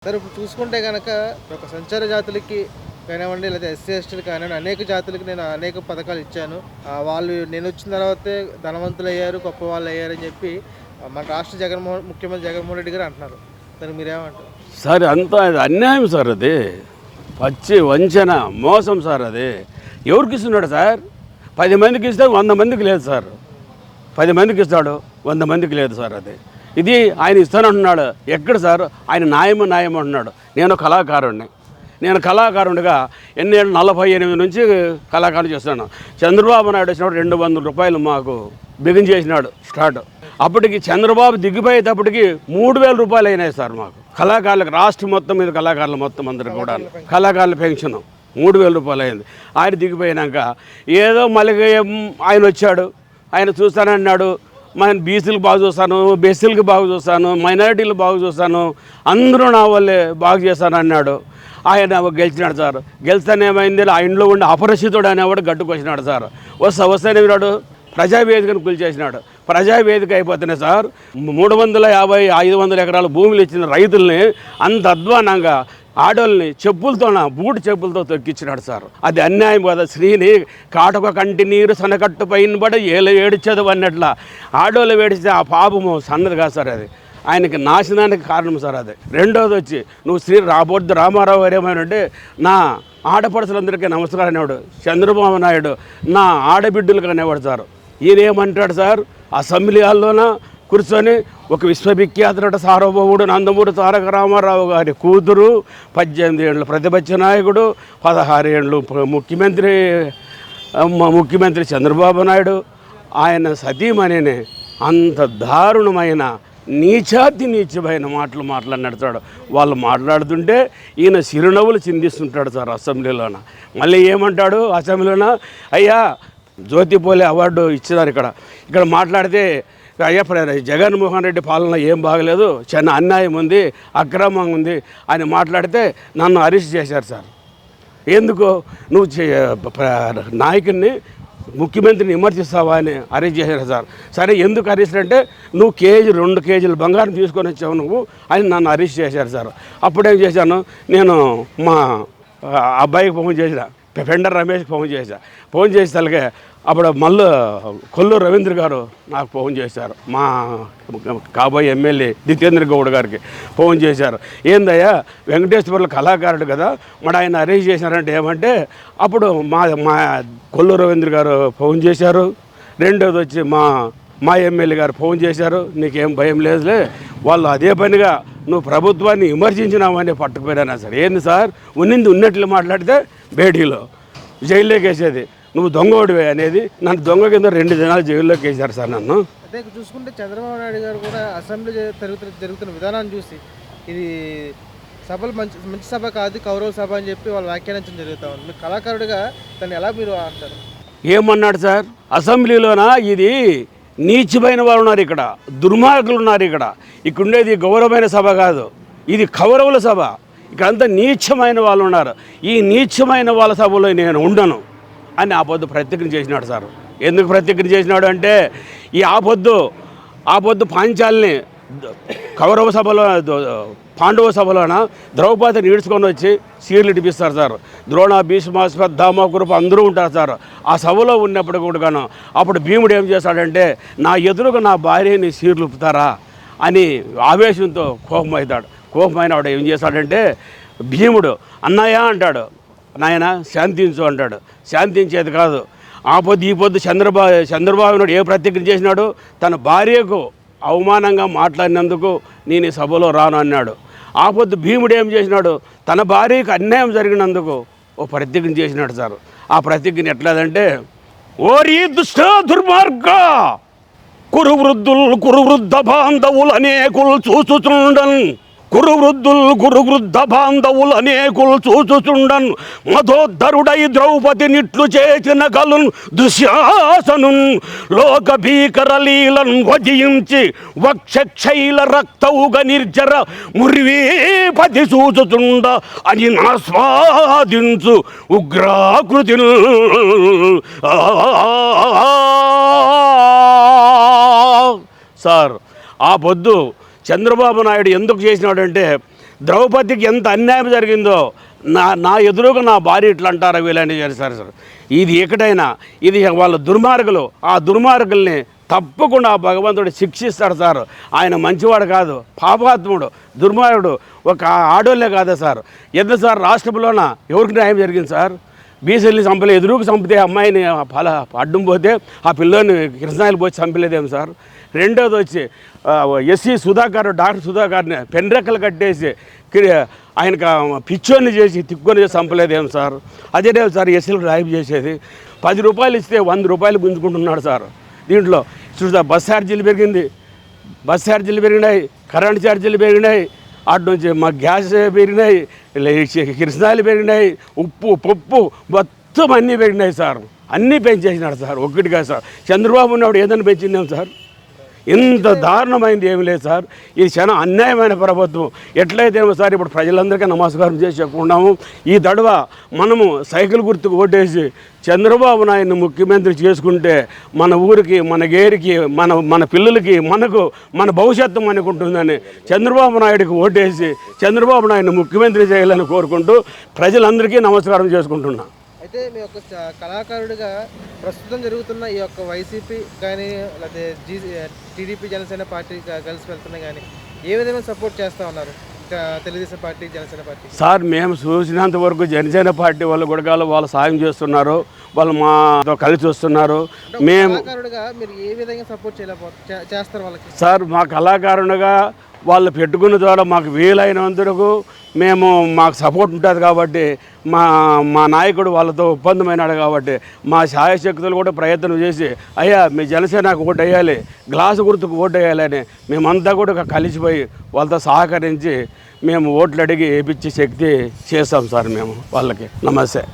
Sir ఇప్పుడు చూసుకుంటే గనక ఒక సంచార జాతులకి కానివ్వండి లేదా ఎస్సీ ఎస్టీలు కానివ్వండి అనేక జాతులకి నేను అనేక పథకాలు ఇచ్చాను. వాళ్ళు నేను వచ్చిన తర్వాతే ధనవంతులు అయ్యారు, గొప్ప వాళ్ళు అయ్యారని చెప్పి మన రాష్ట్ర ముఖ్యమంత్రి జగన్మోహన్ రెడ్డి గారు అంటున్నారు. దానికి మీరేమంటారు? సార్ అంతా అది అన్యాయం సార్, అది పచ్చి వంచన మోసం సార్. అది ఎవరికి ఇస్తున్నాడు సార్? 10 మందికి ఇస్తే 100 మందికి లేదు సార్. 10 మందికి ఇస్తాడు, 100 మందికి లేదు సార్. అది ఇది ఆయన ఇస్తానంటున్నాడు. ఎక్కడ సార్ ఆయన న్యాయం అంటున్నాడు. నేను కళాకారుడిగా ఎన్నేళ్ళు 48 నుంచి కళాకారుడు చేస్తున్నాను. చంద్రబాబు నాయుడు వచ్చినప్పుడు 200 రూపాయలు మాకు బిగిన్ చేసినాడు స్టార్ట్. అప్పటికి చంద్రబాబు దిగిపోయేటప్పటికి 3000 రూపాయలు అయినాయి సార్ మాకు కళాకారులకు. రాష్ట్రం మొత్తం మీద కళాకారులు మొత్తం అందరూ కూడా కళాకారుల పెన్షన్ 3000 రూపాయలు అయింది. ఆయన దిగిపోయినాక ఏదో మళ్ళీ ఆయన వచ్చాడు, ఆయన చూస్తానన్నాడు. మన బీసీలకు బాగా చూస్తాను, బెస్సీలకు బాగా చూస్తాను, మైనారిటీలు బాగా చూస్తాను, అందరూ నా వాళ్ళే బాగా చేస్తాను అన్నాడు. ఆయన గెలిచినాడు సార్. గెలిస్తేనేమైంది, ఆ ఇంట్లో ఉండి అపరిచితుడు అనేవాడు గట్టుకొచ్చినాడు సార్. వస్తేనే విన్నాడు ప్రజావేదికను కూల్చేసినాడు. ప్రజావేదిక అయిపోతేనే సార్ 350-500 ఎకరాల భూములు ఇచ్చిన రైతుల్ని అంత అధ్వానంగా ఆడోళ్ళని బూటు చెప్పులతో తొక్కించినాడు సార్. అది అన్యాయం కదా. స్త్రీని కాటుక కంటి నీరు సనకట్టు పైన పడి ఏడ్చదు అన్నట్ల ఆడోళ్ళు వేడిస్తే ఆ పాపము సన్నది కాదు సార్. అది ఆయనకి నాశనానికి కారణం సార్. అది రెండోది వచ్చి నువ్వు రాబోద్దు రామారావు గారు ఏమైనా నా ఆడపడుచులందరికీ నమస్కారం అనేవాడు. చంద్రబాబు నాయుడు నా ఆడబిడ్డలకు అనేవాడు సార్. ఈయనేమంటాడు సార్, అసెంబ్లీ హాల్లోన కూర్చొని ఒక విశ్వవిఖ్యాత నట సార్వభౌముడు నందమూరి తారక రామారావు గారి కూతురు, 18 ఏళ్ళు ప్రతిపక్ష నాయకుడు, 16 ఏళ్ళు ముఖ్యమంత్రి చంద్రబాబు నాయుడు, ఆయన సతీమణిని అంత దారుణమైన నీచమైన మాటలు మాట్లాడినాడు. వాళ్ళు మాట్లాడుతుంటే ఈయన చిరునవ్వులు చిందిస్తుంటాడు సార్ అసెంబ్లీలోన. మళ్ళీ ఏమంటాడు అసెంబ్లీలోన, అయ్యా జ్యోతిపోలే అవార్డు ఇచ్చినారు ఇక్కడ మాట్లాడితే, అయ్యా జగన్మోహన్ రెడ్డి పాలన ఏం బాగలేదు, చిన్న అన్యాయం ఉంది, అక్రమం ఉంది అని మాట్లాడితే నన్ను అరెస్ట్ చేశారు సార్. ఎందుకు నువ్వు నాయకుడిని ముఖ్యమంత్రిని విమర్శిస్తావా అని అరెస్ట్ చేశారు సార్. సరే ఎందుకు అరెస్ట్ అంటే నువ్వు 2 కేజీలు బంగారం తీసుకొని వచ్చావు నువ్వు అని నన్ను అరెస్ట్ చేశారు సార్. అప్పుడేం చేశాను, నేను మా అబ్బాయికి ఫోన్ చేసిన, ఫెండర్ రమేష్కి ఫోన్ చేసి తలకే అప్పుడు మళ్ళీ కొల్లూరు రవీంద్ర గారు నాకు ఫోన్ చేశారు. మా కాబోయే ఎమ్మెల్యే జితేంద్ర గౌడ్ గారికి ఫోన్ చేశారు. ఏందయ్యా వెంకటేశ్వర్ల కళాకారుడు కదా, మరి ఆయన అరేంజ్ చేశారంటే ఏమంటే అప్పుడు మా కొల్లూరు రవీంద్ర గారు ఫోన్ చేశారు. రెండోది వచ్చి మా ఎమ్మెల్యే గారు ఫోన్ చేశారు. నీకేం భయం లేదులే, వాళ్ళు అదే పనిగా నువ్వు ప్రభుత్వాన్ని విమర్శించినామని పట్టుకుపోయినా సార్. ఏంది సార్ ఉన్నట్లు మాట్లాడితే బేడీలో జైల్లోకి వేసేది, నువ్వు దొంగోడివే అనేది నన్ను దొంగ కింద 2 దినాలు జైల్లోకి వేశారు సార్ నన్ను. అదే చూసుకుంటే చంద్రబాబు నాయుడు గారు కూడా అసెంబ్లీ జరుగుతున్న విధానాన్ని చూసి ఇది సభలు మంచి సభ కాదు, కౌరవ సభ అని చెప్పి వాళ్ళు వ్యాఖ్యానించడం జరుగుతూ ఉంది. మీరు కళాకారుడిగా దాన్ని ఎలా మీరు అంటారు? ఏమన్నాడు సార్ అసెంబ్లీలోన? ఇది నీచమైన వాళ్ళు ఉన్నారు, ఇక్కడ దుర్మార్గులు ఉన్నారు, ఇక్కడ ఉండేది గౌరవమైన సభ కాదు, ఇది కౌరవుల సభ. ఇక్కడంతా నీచమైన వాళ్ళు ఉన్నారు. ఈ నీచమైన వాళ్ళ సభలో నేను ఉండను అని ఆపొద్దు ప్రతిజ్ఞ చేసినాడు సార్. ఎందుకు ప్రతిజ్ఞ చేసినాడు అంటే ఈ ఆపొద్దు పాంచాలని కౌరవ సభలో పాండవ సభలోన ద్రౌపదిని ఈడ్చుకొని వచ్చి సీర్లు ఇడిపిస్తారు సార్. ద్రోణ భీష్మాస్పద దామోకృప అందరూ ఉంటారు సార్. ఆ సభలో ఉన్నప్పుడు కూడాను అప్పుడు భీముడు ఏం చేస్తాడంటే నా ఎదురుగా నా భార్యని సీర్లు ఇప్పుతారా అని ఆవేశంతో కోపమైనవాడు ఏం చేస్తాడంటే భీముడు అన్నయ్య అంటాడు, నాయన శాంతించు అంటాడు. శాంతించేది కాదు. ఈ పొద్దు చంద్రబాబు నాయుడు ఏ ప్రతిజ్ఞ చేసినాడు, తన భార్యకు అవమానంగా మాట్లాడినందుకు నేను ఈ సభలో రాను అన్నాడు. పొద్దు భీముడు ఏం చేసినాడు, తన భార్యకు అన్యాయం జరిగినందుకు ఓ ప్రతిజ్ఞ చేసినాడు సార్. ఆ ప్రతిజ్ఞ ఎట్లాదంటే, ఓరి దుష్ట దుర్మార్గ కురువృద్ధ బాంధవులు అనేకులు చూచుచుండన్ కురువృద్ధ బాంధవులు అనేకులు చూచుచుండన్ మధోద్ధరుడై ద్రౌపది నిట్లు చేసిన కలున్ దుశ్శాసను లోక భీకర లీలను వధించి వక్షక్షైల రక్తవుగ నిర్జర మురివీపతి చూచుచుండ అని నాస్వాదించు ఉగ్రాకృతి సార్. ఆ పొద్దు చంద్రబాబు నాయుడు ఎందుకు చేసినాడంటే ద్రౌపదికి ఎంత అన్యాయం జరిగిందో నా ఎదురుగా నా భార్య ఇట్లా అంటారా వీళ్ళని చేస్తారు సార్. ఇది ఎక్కడైనా ఇది వాళ్ళ దుర్మార్గులు. ఆ దుర్మార్గుల్ని తప్పకుండా ఆ భగవంతుడు శిక్షిస్తాడు సార్. ఆయన మంచివాడు కాదు, పాపాత్ముడు, దుర్మార్గుడు. ఒక ఆడోళ్ళే కాదా సార్, ఎంత సార్ రాష్ట్రంలోన ఎవరికి న్యాయం జరిగింది సార్? బీసీలు చంపలే, ఎదురుకు చంపితే అమ్మాయిని అడ్డం పోతే ఆ పిల్లోని కృష్ణాయిలు పోయి చంపలేదేం సార్? రెండోది వచ్చి ఎస్సీ సుధాకర్, డాక్టర్ సుధాకర్ని పెన్రెక్కలు కట్టేసి ఆయనకు పిచ్చోని చేసి తిక్కుని చేసి చంపలేదేం సార్? అదే సార్ ఎస్సీలకు రాయిపు చేసేది. 10 రూపాయలు ఇస్తే 100 రూపాయలు గుంజుకుంటున్నాడు సార్. దీంట్లో చూసా బస్ ఛార్జీలు పెరిగినాయి, కరెంట్ ఛార్జీలు పెరిగినాయి, అటు నుంచి మా గ్యాస్ పెరిగినాయి, కిరసనాయిలు పెరిగినాయి, ఉప్పు పప్పు మొత్తం అన్నీ పెరిగినాయి సార్. అన్నీ పెంచేసినాడు సార్. ఒక్కటిగా సార్ చంద్రబాబు ఉన్నప్పుడు ఏదైనా పెంచిందేం సార్? ఇంత దారుణమైంది ఏమి లేదు సార్. ఇది చాలా అన్యాయమైన ప్రభుత్వం. ఎట్లయితేమో సార్ ఇప్పుడు ప్రజలందరికీ నమస్కారం చేసి చెప్పుకున్నాము. ఈ దడవ మనము సైకిల్ గుర్తుకు ఓటేసి చంద్రబాబు నాయుడిని ముఖ్యమంత్రి చేసుకుంటే మన ఊరికి, మన గేరికి, మన పిల్లలకి, మన భవిష్యత్తు మనకుంటుందని చంద్రబాబు నాయుడికి ఓటేసి చంద్రబాబు నాయుడిని ముఖ్యమంత్రి చేయాలని కోరుకుంటూ ప్రజలందరికీ నమస్కారం చేసుకుంటున్నా. అయితే మీ యొక్క కళాకారుడిగా ప్రస్తుతం జరుగుతున్న ఈ యొక్క వైసీపీ కానీ లేకపోతే టీడీపీ జనసేన పార్టీ కలిసి వెళ్తున్నాయి కానీ ఏ విధంగా సపోర్ట్ చేస్తూ ఉన్నారు Telugu Desam party, Janasena party? Sir మేము చూసినంత వరకు జనసేన పార్టీ వాళ్ళు కూడా వాళ్ళు సాయం చేస్తున్నారు, వాళ్ళు మాతో కలిసి వస్తున్నారు. మేము కళాకారుడిగా మీరు ఏ విధంగా సపోర్ట్ చేస్తారు వాళ్ళకి? సార్ మా కళాకారునిగా వాళ్ళు పెట్టుకున్న ద్వారా మాకు వీలైనందుకు మాకు సపోర్ట్ ఉంటుంది కాబట్టి మా నాయకుడు వాళ్ళతో ఒప్పందమైనాడు కాబట్టి మా శాయశక్తులు కూడా ప్రయత్నం చేసి అయ్యా మీ జనసేనకు ఓటు వేయాలి, గ్లాసు గుర్తుకు ఓటు వేయాలని మేమంతా కూడా కలిసిపోయి వాళ్ళతో సహకరించి మేము ఓట్లు అడిగి వేయించే శక్తి చేస్తాం సార్ మేము వాళ్ళకి. నమస్తే.